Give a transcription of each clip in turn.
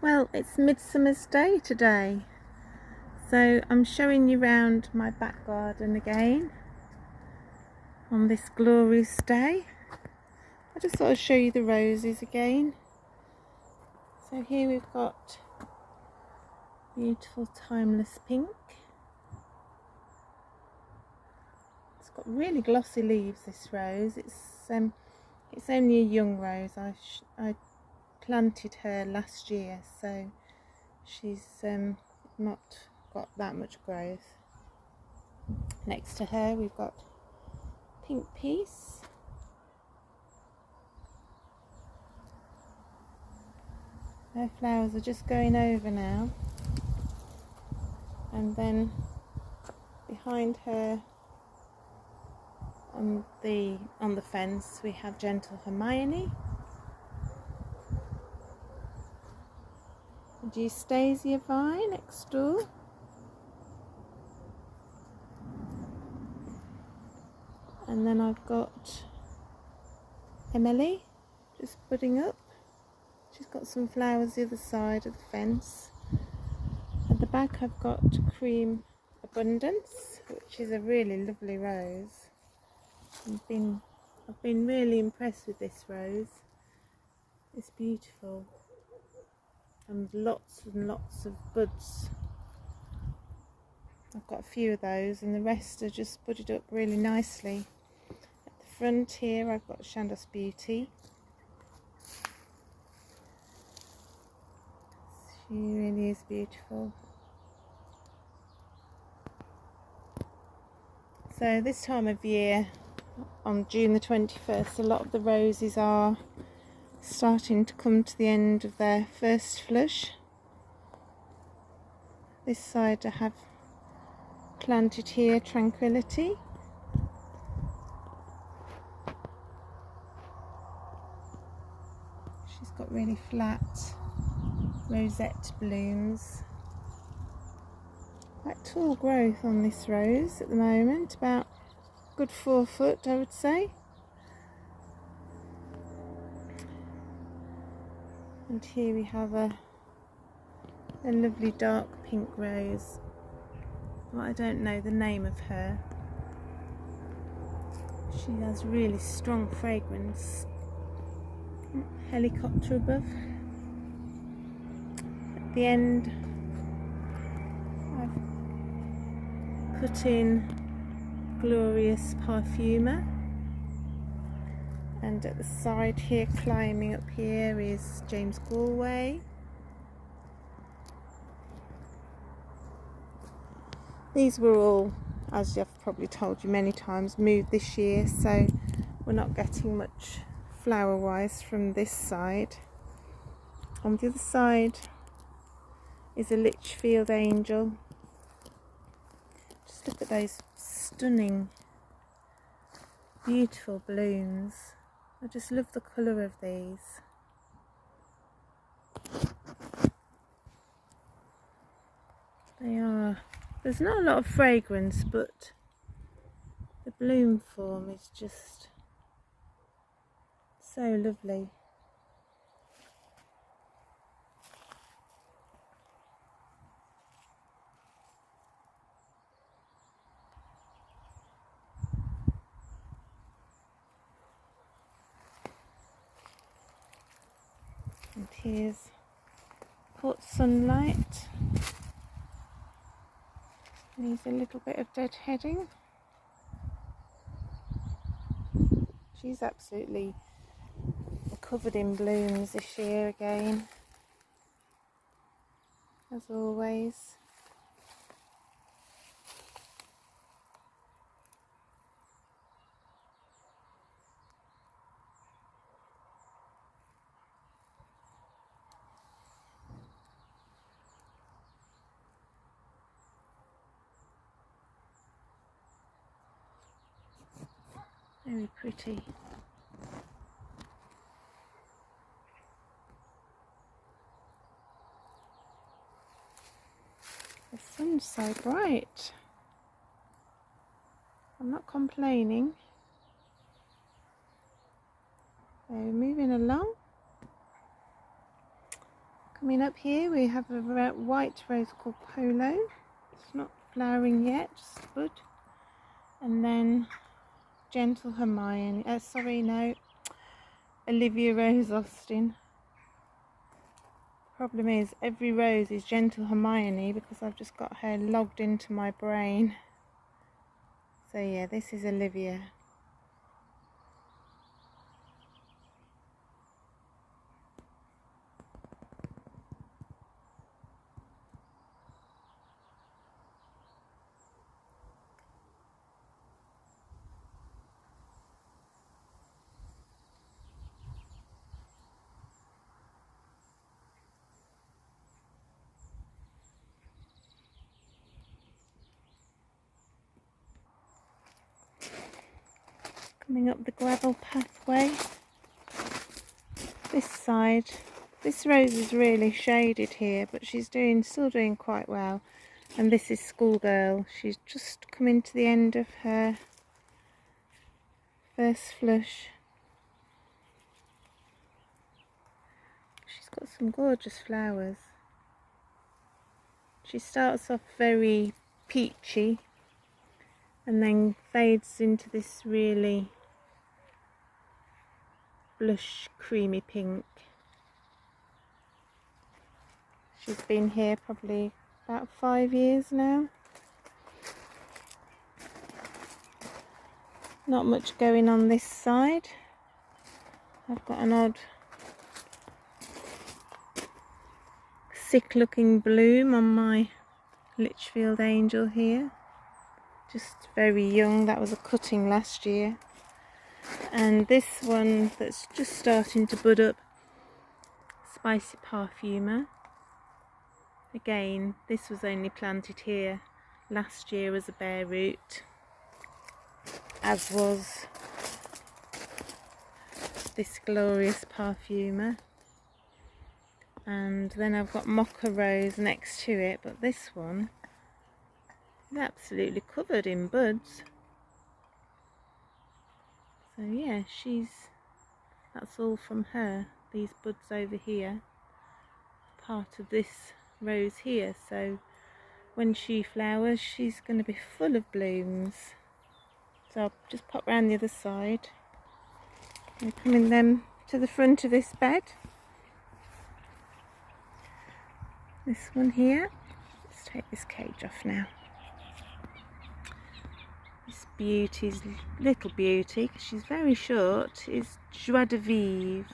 Well, it's Midsummer's Day today, so I'm showing you around my back garden again on this glorious day. I just thought I'd show you the roses again. So here we've got beautiful timeless pink. It's got really glossy leaves, this rose. It's only a young rose. I planted her last year, so she's not got that much growth. Next to her we've got pink peace, her flowers are just going over now, and then behind her on the fence we have Gentle Hermione, the Eustacia vine next door, and then I've got Emily just budding up. She's got some flowers the other side of the fence. At the back I've got Cream Abundance, which is a really lovely rose. I've been really impressed with this rose. It's beautiful and lots of buds. I've got a few of those and the rest are just budded up really nicely. At the front here I've got Chandos Beauty. She really is beautiful. So this time of year, on June the 21st, a lot of the roses are starting to come to the end of their first flush. This side I have planted here Tranquility. She's got really flat rosette blooms. Quite tall growth on this rose at the moment, about a good 4 foot I would say. And here we have a lovely dark pink rose. Well, I don't know the name of her. She has really strong fragrance. Helicopter above. At the end I've put in Glorious Parfumer, and at the side here, climbing up here, is James Galway. These were all, as I've probably told you many times, moved this year, so we're not getting much flower wise from this side. On the other side is a Litchfield Angel. Just look at those stunning, beautiful blooms. I just love the colour of these. There's not a lot of fragrance, but the bloom form is just so lovely. And here's Port Sunlight. Needs a little bit of deadheading. She's absolutely covered in blooms this year again, as always. Very pretty. The sun's so bright. I'm not complaining. So moving along. Coming up here we have a white rose called Polo. It's not flowering yet, just a bud. And then Gentle Hermione, Olivia Rose Austin. Problem is every rose is Gentle Hermione because I've just got her logged into my brain. So yeah, this is Olivia. Coming up the gravel pathway. This side, this rose is really shaded here, but she's still doing quite well. And this is Schoolgirl. She's just coming to the end of her first flush. She's got some gorgeous flowers. She starts off very peachy and then fades into this really blush creamy pink. She's been here probably about 5 years now. Not much going on this side. I've got an odd sick looking bloom on my Litchfield Angel here. Just very young, that was a cutting last year. And this one that's just starting to bud up, Spicy Parfumer. Again, this was only planted here last year as a bare root, as was this glorious Parfumer. And then I've got Mocha Rose next to it, but this one is absolutely covered in buds. So yeah, that's all from her. These buds over here, part of this rose here. So when she flowers, she's going to be full of blooms. So I'll just pop round the other side. I'm coming then to the front of this bed. This one here. Let's take this cage off now. This beauty's little beauty, because she's very short, is Joie de Vivre.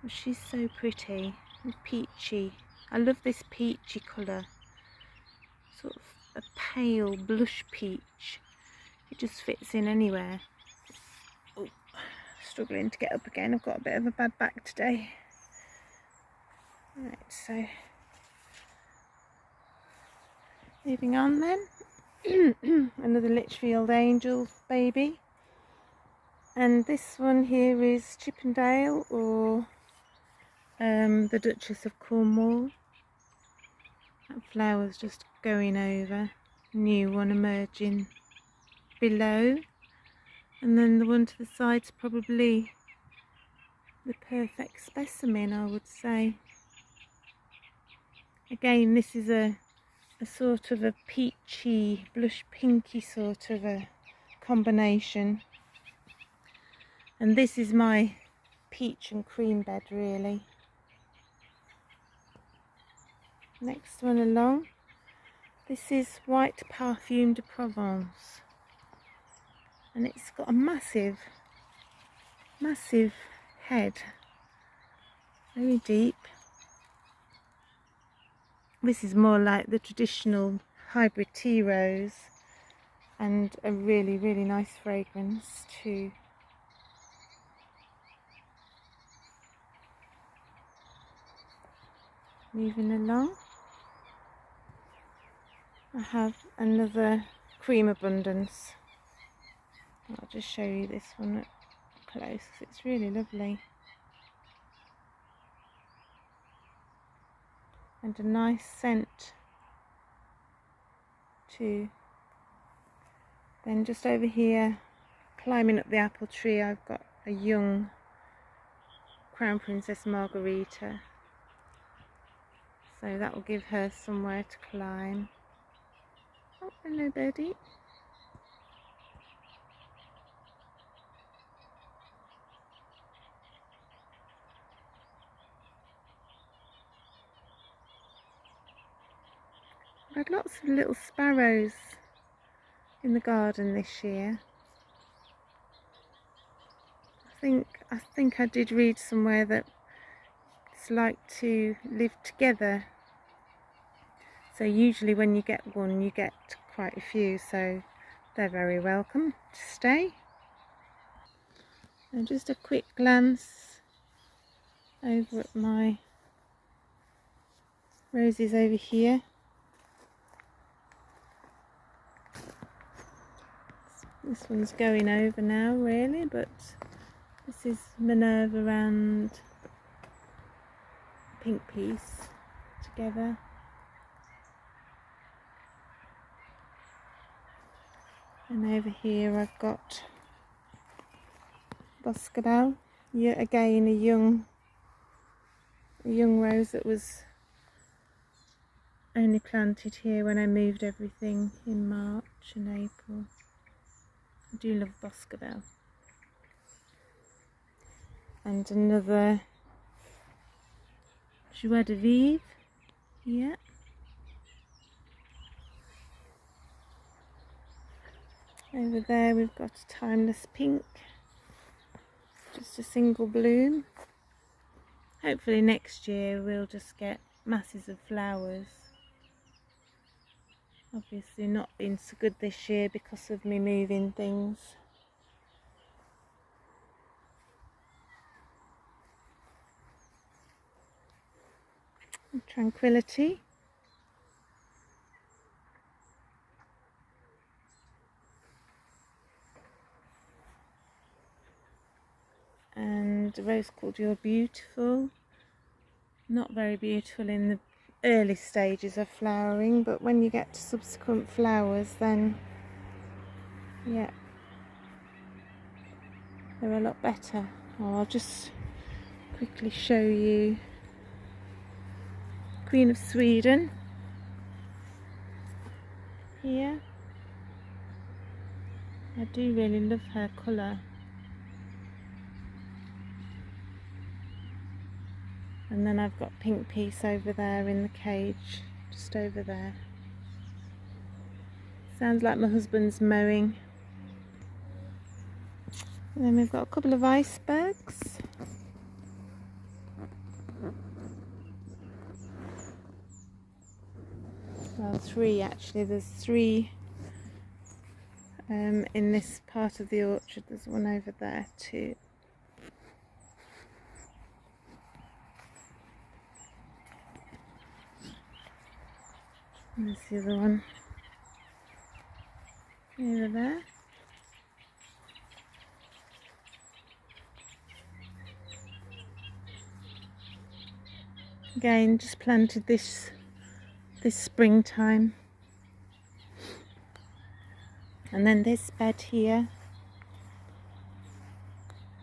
She's so pretty and peachy. I love this peachy colour. Sort of a pale blush peach. It just fits in anywhere. Oh, struggling to get up again. I've got a bit of a bad back today. Right, so moving on then. Another Litchfield Angel baby, and this one here is Chippendale, or the Duchess of Cornwall. That flower's just going over. New one emerging below, and then the one to the side's probably the perfect specimen, I would say. Again, this is a sort of a peachy, blush pinky sort of a combination. And this is my peach and cream bed, really. Next one along. This is White Parfum de Provence. And it's got a massive head. Very deep. This is more like the traditional hybrid tea rose, and a really, really nice fragrance too. Moving along, I have another Cream Abundance. I'll just show you this one up close, it's really lovely. And a nice scent too. Then just over here, climbing up the apple tree, I've got a young Crown Princess Margarita. so that will give her somewhere to climb. Oh, hello birdie. I had lots of little sparrows in the garden this year. I think I did read somewhere that it's like to live together. So usually when you get one, you get quite a few, so they're very welcome to stay. And just a quick glance over at my roses over here. This one's going over now really, but this is Minerva and Pink Piece together. And over here I've got Boscadelle, yet again a young rose that was only planted here when I moved everything in March and April. I do love Boscadelle. And another Joie de Vivre, yeah. Over there we've got a Timeless Pink, just a single bloom. Hopefully next year we'll just get masses of flowers. Obviously not been so good this year because of me moving things. And Tranquility. And a rose called You're Beautiful. Not very beautiful in the early stages of flowering, but when you get to subsequent flowers, then yeah, they're a lot better. Oh, I'll just quickly show you Queen of Sweden here. I do really love her colour. And then I've got Pink Piece over there in the cage, just over there. Sounds like my husband's mowing. And then we've got a couple of icebergs. Well, three actually. There's three in this part of the orchard. There's one over there too. And there's the other one over there. Again, just planted this springtime. And then this bed here,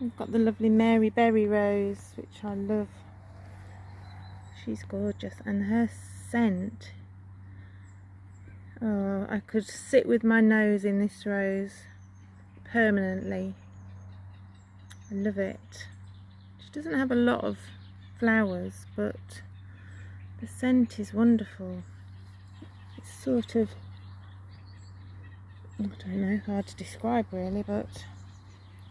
we've got the lovely Mary Berry Rose, which I love. She's gorgeous, and her scent, oh, I could sit with my nose in this rose permanently. I love it. She doesn't have a lot of flowers, but the scent is wonderful. It's sort of, I don't know, hard to describe really, but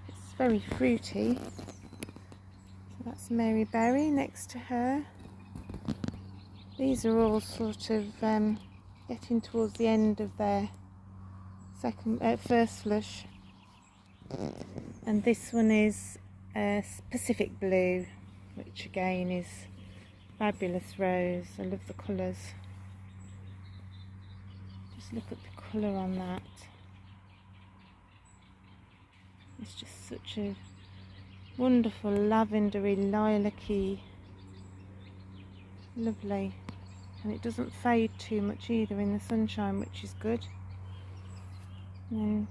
it's very fruity. So that's Mary Berry next to her. These are all sort of getting towards the end of their first flush. And this one is Pacific Blue, which again is fabulous rose. I love the colours. Just look at the colour on that. It's just such a wonderful lavendery, lilac-y, lovely. And it doesn't fade too much either in the sunshine, which is good. And then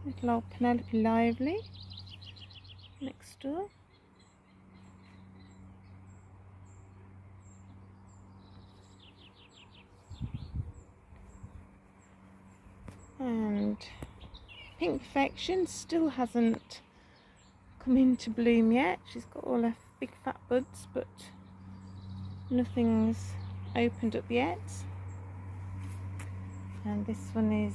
little old Penelope Lively next door. And Pink Perfection still hasn't come into bloom yet. She's got all her big fat buds, but nothing's opened up yet. And this one is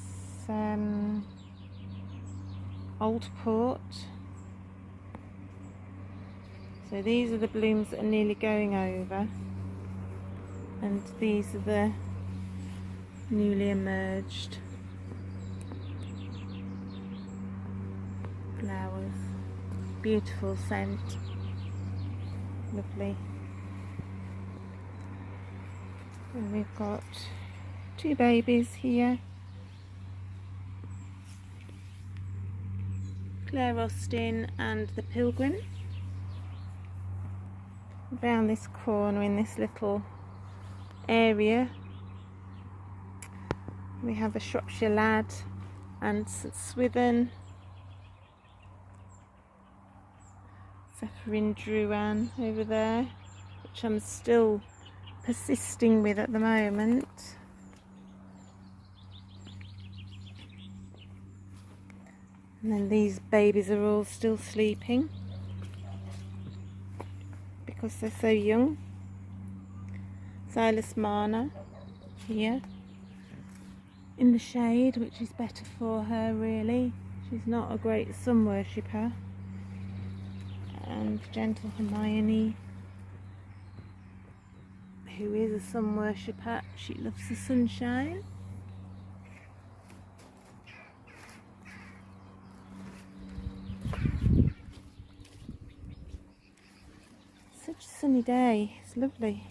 Old Port. So these are the blooms that are nearly going over, and these are the newly emerged flowers. Beautiful scent, lovely. And we've got two babies here, Claire Austin and the Pilgrim. Around this corner in this little area we have a Shropshire Lad and St Swithin, Zephyrin Druan over there, which I'm still persisting with at the moment. And then these babies are all still sleeping because they're so young. Silas Mana here in the shade, which is better for her really. She's not a great sun worshipper. And Gentle Hermione, who is a sun worshipper, she loves the sunshine. Such a sunny day, it's lovely.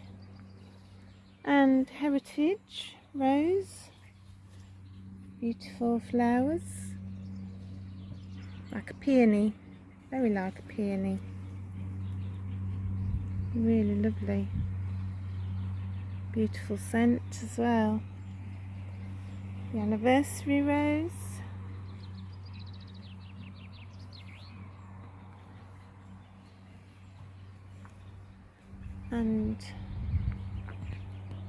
And Heritage Rose, beautiful flowers, like a peony, very like a peony, really lovely, beautiful scent as well. The Anniversary Rose, and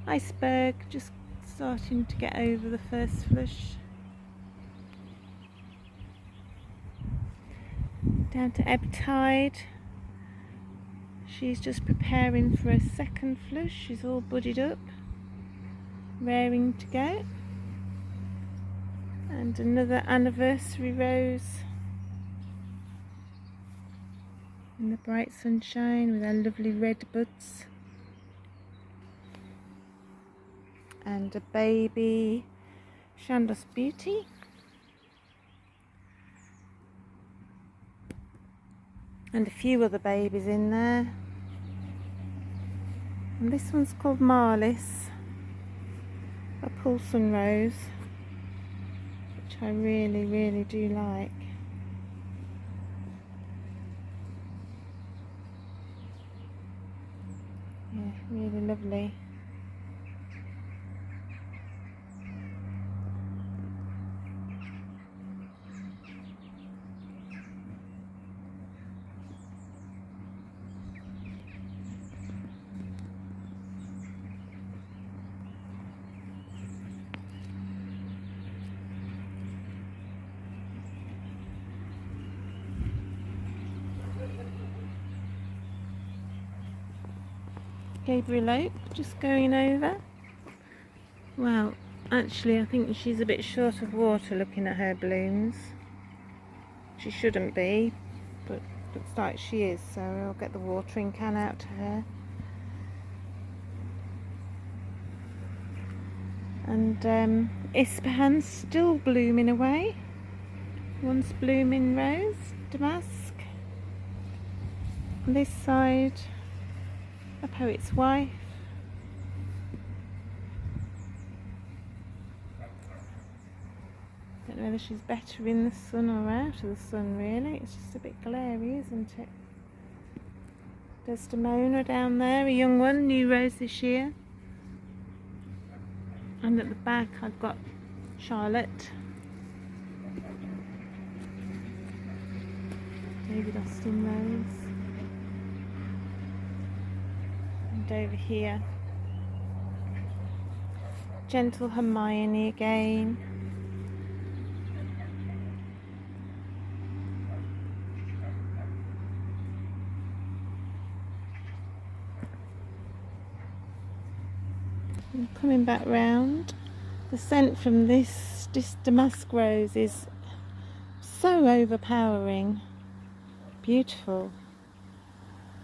Iceberg just starting to get over the first flush. Down to Ebb Tide, she's just preparing for a second flush. She's all budded up, raring to go. And another Anniversary Rose in the bright sunshine with her lovely red buds. And a baby Chandos Beauty. And a few other babies in there. And this one's called Marlis, a Poulson Rose, which I really, really do like. Yeah, really lovely. Gabriel Oak just going over. Well, actually I think she's a bit short of water looking at her blooms. She shouldn't be, but looks like she is, so I'll get the watering can out to her. And Ispahan's still blooming away. Once blooming rose, Damask. On this side, A Poet's Wife. Don't know whether she's better in the sun or out of the sun really. It's just a bit glary, isn't it? Desdemona down there, a young one, new rose this year. And at the back I've got Charlotte. David Austin Rose. And over here, Gentle Hermione again. I'm coming back round. The scent from this damask rose is so overpowering. Beautiful.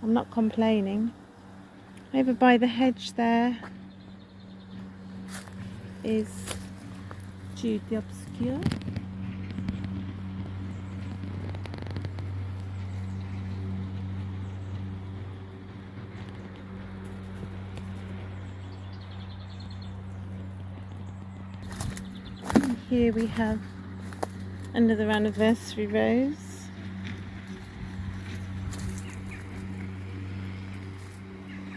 I'm not complaining. Over by the hedge there is Jude the Obscure. And here we have another anniversary rose.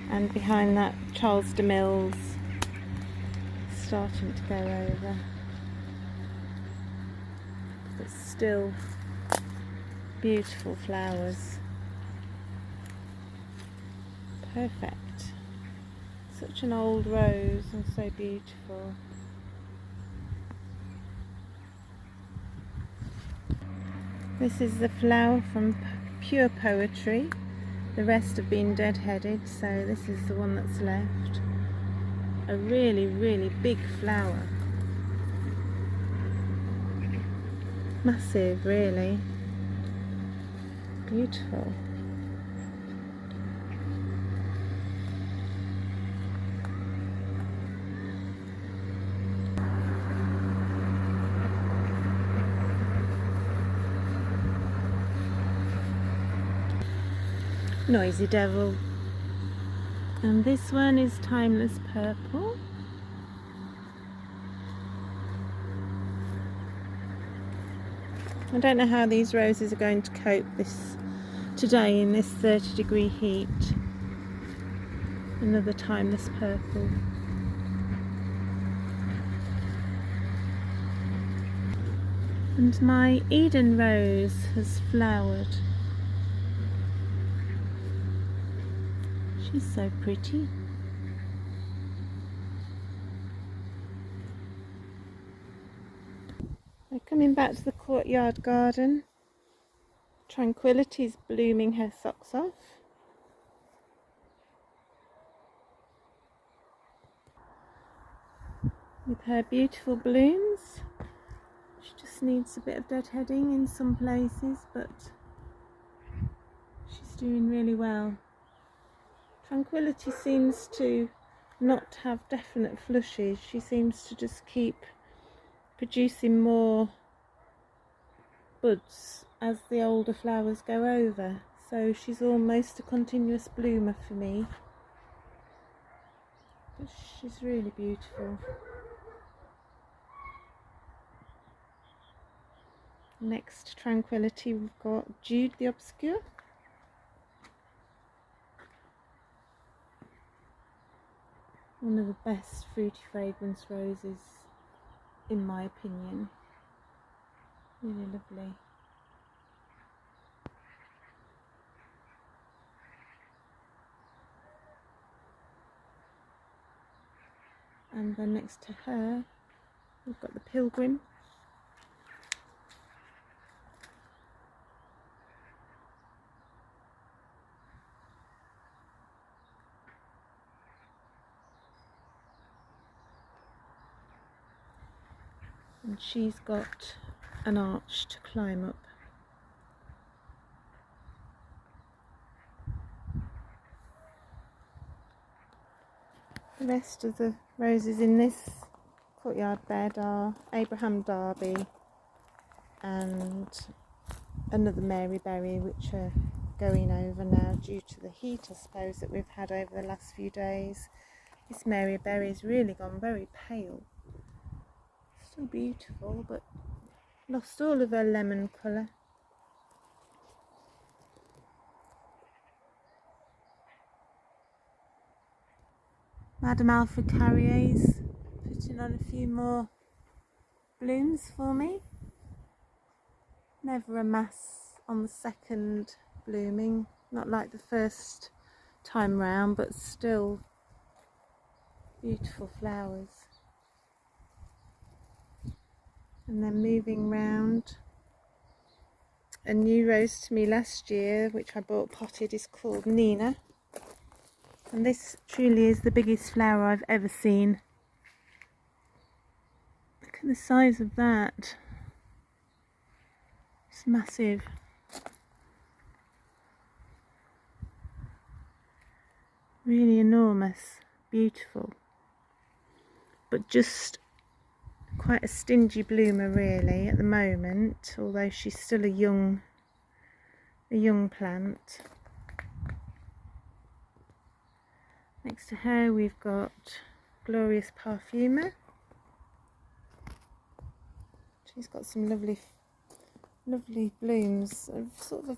And behind that, Charles de Mills starting to go over. But still beautiful flowers. Perfect. Such an old rose and so beautiful. This is the flower from Pure Poetry. The rest have been dead-headed, so this is the one that's left. A really, really big flower. Massive, really. Beautiful. Noisy Devil. And this one is Timeless Purple. I don't know how these roses are going to cope today in this 30-degree heat. Another Timeless Purple. And my Eden Rose has flowered. She's so pretty. We're coming back to the courtyard garden. Tranquility's blooming her socks off. With her beautiful blooms. She just needs a bit of deadheading in some places, but she's doing really well. Tranquility seems to not have definite flushes. She seems to just keep producing more buds as the older flowers go over. So she's almost a continuous bloomer for me. But she's really beautiful. Next to Tranquility we've got Jude the Obscure. One of the best fruity fragrance roses in my opinion. Really lovely. And then next to her we've got the Pilgrim. And she's got an arch to climb up. The rest of the roses in this courtyard bed are Abraham Darby and another Mary Berry, which are going over now due to the heat, I suppose, that we've had over the last few days. This Mary Berry's really gone very pale. Still beautiful, but lost all of her lemon colour. Madame Alfred Carrier's putting on a few more blooms for me. Never a mass on the second blooming, not like the first time round, but still beautiful flowers. And then moving round, a new rose to me last year, which I bought potted, is called Nina. And this truly is the biggest flower I've ever seen. Look at the size of that. It's massive. Really enormous, beautiful. But just quite a stingy bloomer really at the moment, although she's still a young plant. Next to her we've got Glorious Parfumer. She's got some lovely blooms, sort of a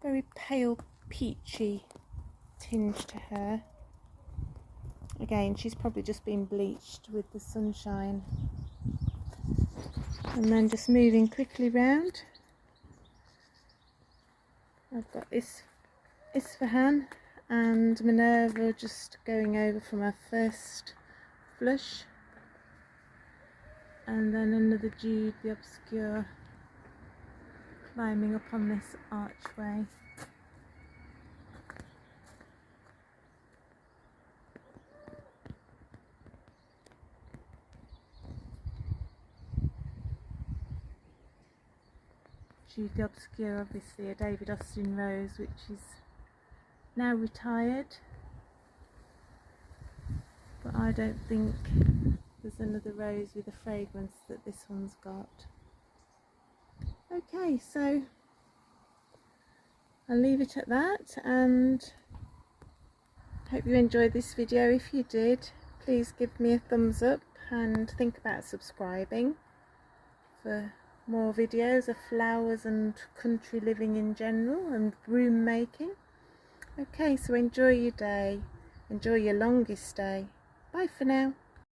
very pale peachy tinge to her. Again, she's probably just been bleached with the sunshine. And then just moving quickly round, I've got Isfahan and Minerva just going over from our first flush, and then another Jude the Obscure climbing up on this archway. Jude the Obscure, obviously a David Austin rose, which is now retired, but I don't think there's another rose with a fragrance that this one's got. Okay, so I'll leave it at that, and hope you enjoyed this video. If you did, please give me a thumbs up and think about subscribing for more videos of flowers and country living in general and broom making. Okay, so enjoy your day, enjoy your longest day. Bye for now.